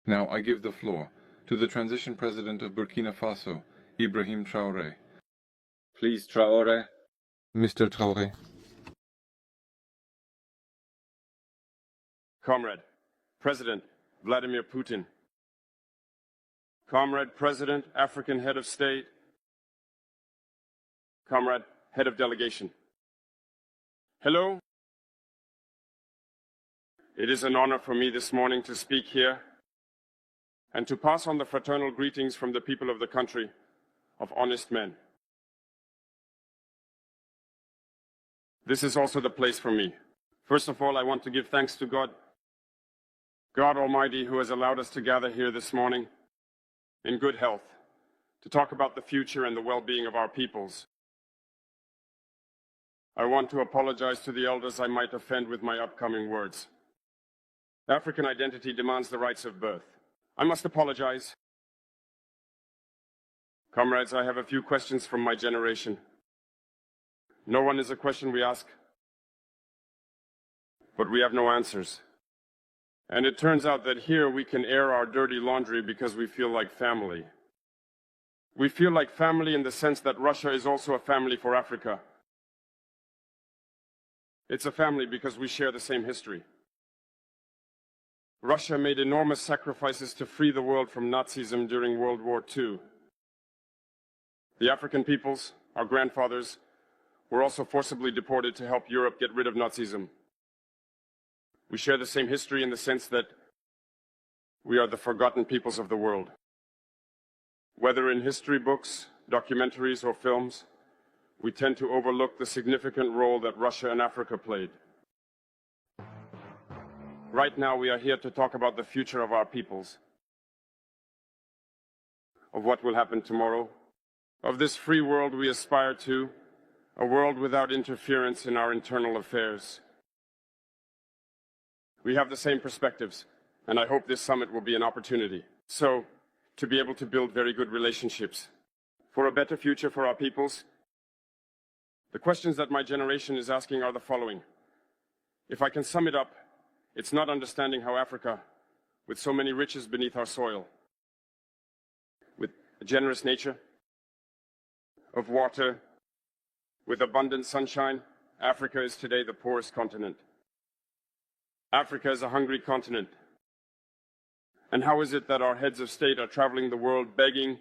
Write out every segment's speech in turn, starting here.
Now I give the floor to the transition president of Burkina Faso, Ibrahim Traore. Please, Traore. Mr. Traore. Comrade, President Vladimir Putin. Comrade, President, African Head of State. Comrade, Head of Delegation. Hello. It is an honor for me this morning to speak here and to pass on the fraternal greetings from the people of the country of honest men. This is also the place for me. First of all, I want to give thanks to God Almighty, who has allowed us to gather here this morning in good health to talk about the future and the well-being of our peoples. I want to apologize to the elders I might offend with my upcoming words. African identity demands the rights of birth. I must apologize. Comrades, I have a few questions from my generation. No one is a question we ask, but we have no answers. And it turns out that here we can air our dirty laundry because we feel like family. We feel like family in the sense that Russia is also a family for Africa. It's a family because we share the same history. Russia made enormous sacrifices to free the world from Nazism during World War II. The African peoples, our grandfathers, were also forcibly deported to help Europe get rid of Nazism. We share the same history in the sense that we are the forgotten peoples of the world. Whether in history books, documentaries, or films, we tend to overlook the significant role that Russia and Africa played. Right now, we are here to talk about the future of our peoples, of what will happen tomorrow, of this free world we aspire to, a world without interference in our internal affairs. We have the same perspectives, and I hope this summit will be an opportunity. So, to be able to build very good relationships for a better future for our peoples. The questions that my generation is asking are the following. If I can sum it up, it's not understanding how Africa, with so many riches beneath our soil, with a generous nature, of water, with abundant sunshine, Africa is today the poorest continent. Africa is a hungry continent. And how is it that our heads of state are traveling the world begging?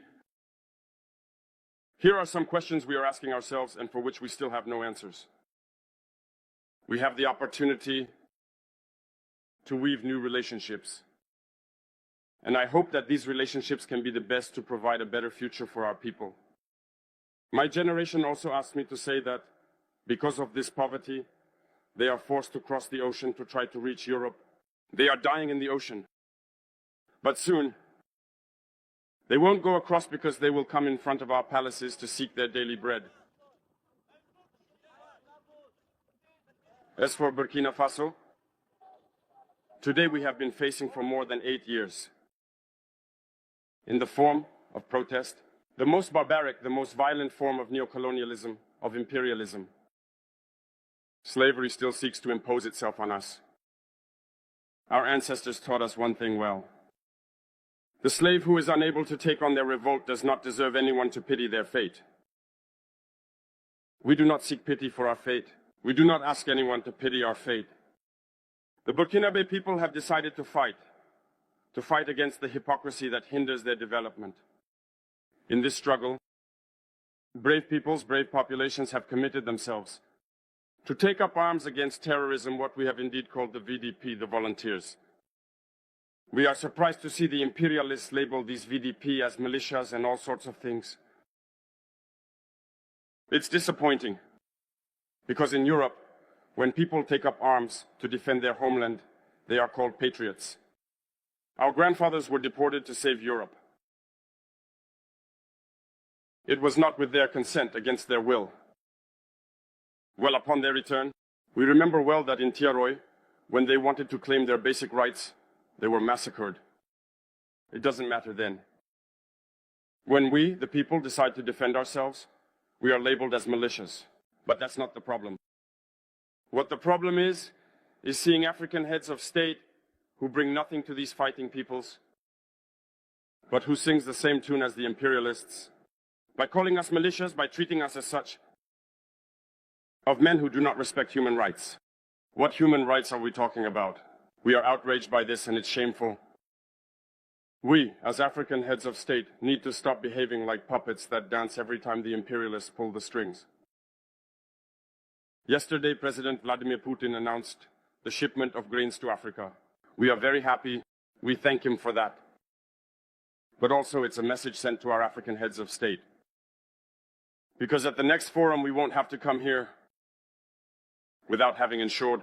Here are some questions we are asking ourselves and for which we still have no answers. We have the opportunity to weave new relationships. And I hope that these relationships can be the best to provide a better future for our people. My generation also asked me to say that because of this poverty, they are forced to cross the ocean to try to reach Europe. They are dying in the ocean. But soon, they won't go across because they will come in front of our palaces to seek their daily bread. As for Burkina Faso, today we have been facing for more than 8 years, in the form of protest, the most barbaric, the most violent form of neocolonialism, of imperialism. Slavery still seeks to impose itself on us. Our ancestors taught us one thing well. The slave who is unable to take on their revolt does not deserve anyone to pity their fate. We do not seek pity for our fate. We do not ask anyone to pity our fate. The Burkinabe people have decided to fight against the hypocrisy that hinders their development. In this struggle, brave peoples, brave populations have committed themselves to take up arms against terrorism, what we have indeed called the VDP, the volunteers. We are surprised to see the imperialists label these VDP as militias and all sorts of things. It's disappointing, because in Europe, when people take up arms to defend their homeland, they are called patriots. Our grandfathers were deported to save Europe. It was not with their consent, against their will. Well, upon their return, we remember well that in Traore, when they wanted to claim their basic rights, they were massacred. It doesn't matter then. When we, the people, decide to defend ourselves, we are labeled as militias. But that's not the problem. What the problem is seeing African heads of state who bring nothing to these fighting peoples, but who sings the same tune as the imperialists, by calling us militias, by treating us as such, of men who do not respect human rights. What human rights are we talking about? We are outraged by this, and it's shameful. We, as African heads of state, need to stop behaving like puppets that dance every time the imperialists pull the strings. Yesterday, President Vladimir Putin announced the shipment of grains to Africa. We are very happy. We thank him for that. But also, it's a message sent to our African heads of state. Because at the next forum, we won't have to come here without having ensured,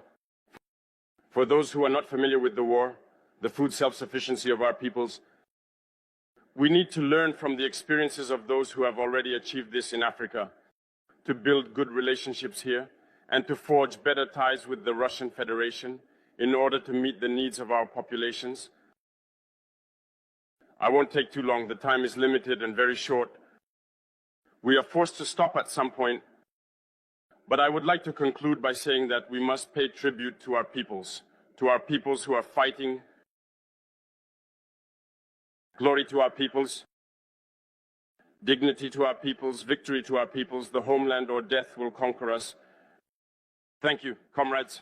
for those who are not familiar with the war, the food self-sufficiency of our peoples, we need to learn from the experiences of those who have already achieved this in Africa, to build good relationships here, and to forge better ties with the Russian Federation in order to meet the needs of our populations. I won't take too long. The time is limited and very short. We are forced to stop at some point, but I would like to conclude by saying that we must pay tribute to our peoples who are fighting. Glory to our peoples, dignity to our peoples, victory to our peoples. The homeland or death will conquer us. Thank you, comrades.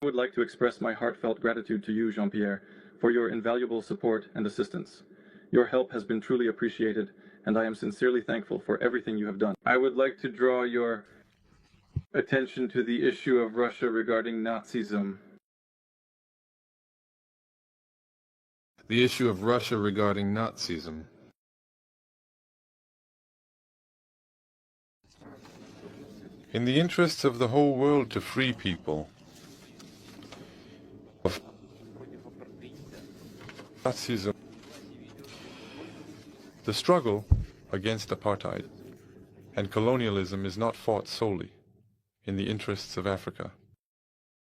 I would like to express my heartfelt gratitude to you, Jean-Pierre, for your invaluable support and assistance. Your help has been truly appreciated, and I am sincerely thankful for everything you have done. I would like to draw your attention to the issue of Russia regarding Nazism. The issue of Russia regarding Nazism. In the interests of the whole world to free people of Nazism, the struggle against apartheid and colonialism is not fought solely in the interests of Africa.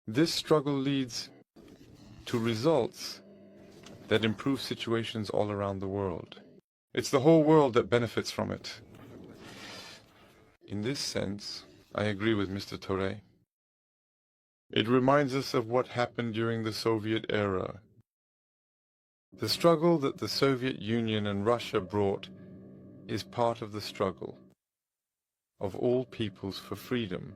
This struggle leads to results that improve situations all around the world. It's the whole world that benefits from it. In this sense, I agree with Mr. Traore. It reminds us of what happened during the Soviet era. The struggle that the Soviet Union and Russia brought is part of the struggle of all peoples for freedom.